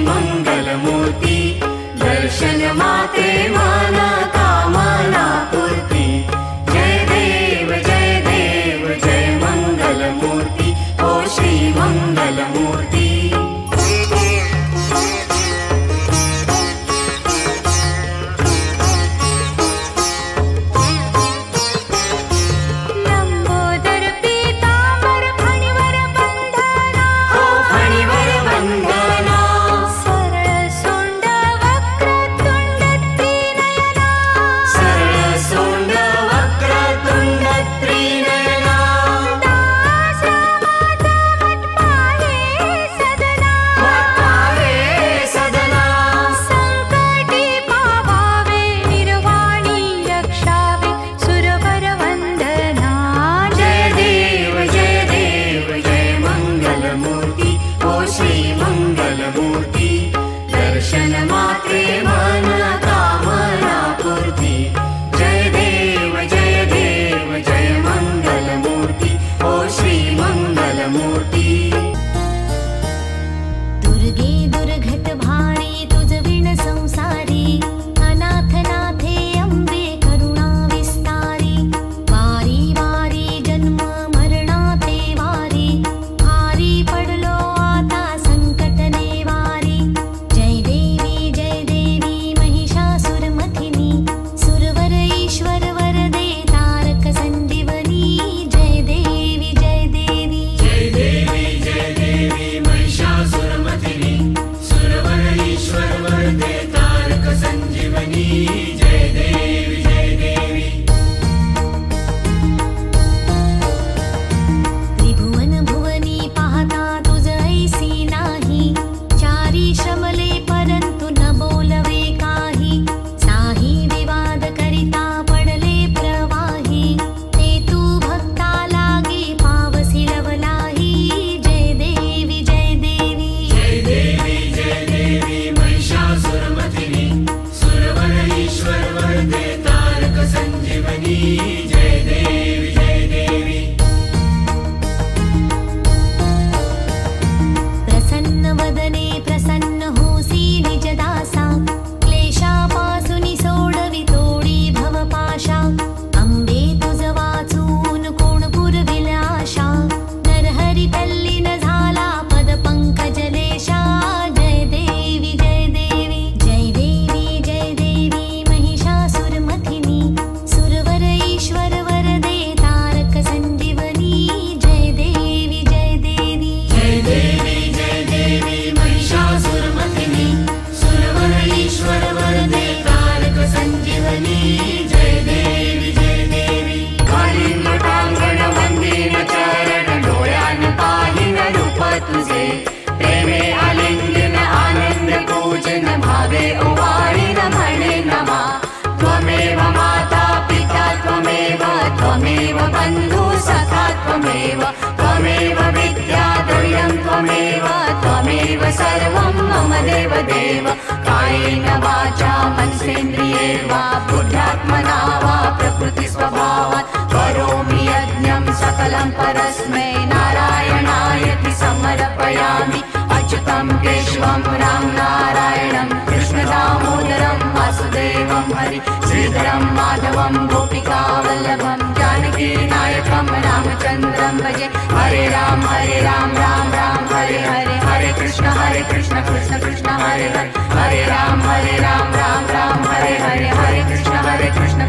मंगलमूर्ती। दर्शन मात्रे मन कामना पूर्ती। जय देव जय मंगलमूर्ती ओ श्री मंगलमूर्ती। लंबोदर पीतांबर फणीवर बंधना, हो फणीवर बंधना। सरळ सोंड वक्रतुंड त्रिनयना, सरळ सोंड वक्रतुंड त्रिनयना। दास रामाचा मठ पाहे सदना, सदना। संकटी पावावे निर्वाणी रक्षावे सुरवर वंदना। जय देव जय मंगलमूर्ती ओ श्री मंगलमूर्ती। दर्शन मात्रे मन कामना पूर्ती। जय देव जय मंगलमूर्ती ओ श्री मंगलमूर्ती। दुर्गे दुर्घट भाणी तुझ विण संसारी, अनाथ नाथे अंबे करुणा विस्तारी। वारी वारी जन्म मरणाते वारी, भारी पडलो आता संकट नेवारी। जय देवी महिषासुरमथिनी, सुरवर ईश्वर वरदे तारक संजीवनी। जय देवी जय देवी महिषासुरमथिनी, सुरवर ईश्वर वरदे तारक संजीवनी। जय देवी त्रिभुवन भुवनी पाहता तुझ ऐसी नाही, चारी श्रमले परंतु न बोलवे काही। साही विवाद करिता पडले प्रवाही, ते तू भक्ता लागे पावसी लवलाही। जय देवी महिषासुरमथिनी, सुरवर ईश्वर वरदे तारक संजीवनी। जय देवी प्रसन्न वदने प्रसन्न होसी निज दासा, क्लेशापासूनी सोडवी तोडी भवपाशा। अंबे तुझ वाचून कोण पुरविल आशा, नरहरी तल्लीन झाला पद पंकजलेशा। जय देवी महिषासुरमथिनी, सुरवर ईश्वर वरदे तारक संजीवनी। जय देवी महिषासुरमथिनी, सुरवर ईश्वर वरदे तारक संजीवनी। जय देवी कालिंद टांगण वंदीन चरण, डोळ्यान पाहिन रूप तुझे। प्रेमे आलिंगन आनंद पूजन, भावे ओवाळीन म्हणे नमा। त्वमेव माता पिता त्वमेव बंधु सखा त्वमेव विद्या द्रव्यं त्वमेव सर्वं मम देव। कायेन वाचा मनसेन्द्रिये वा, बुद्ध्यात्मना वा प्रकृति स्वभावात् करोमि यज्ञं सकलं परस्मै नारायणायति समर्पयामि। अच्युतं केशवं राम नारायणं, कृष्ण दामोदरं वासुदेवं हरि। श्रीधरं माधवं गोपिका वल्लभं, जानकी नायकं रामचन्द्रं भजे। हरे राम राम राम हरे हरे, हरे कृष्ण कृष्ण कृष्ण हरे हरे। हरे राम राम राम हरे हरे, हरे कृष्ण कृष्ण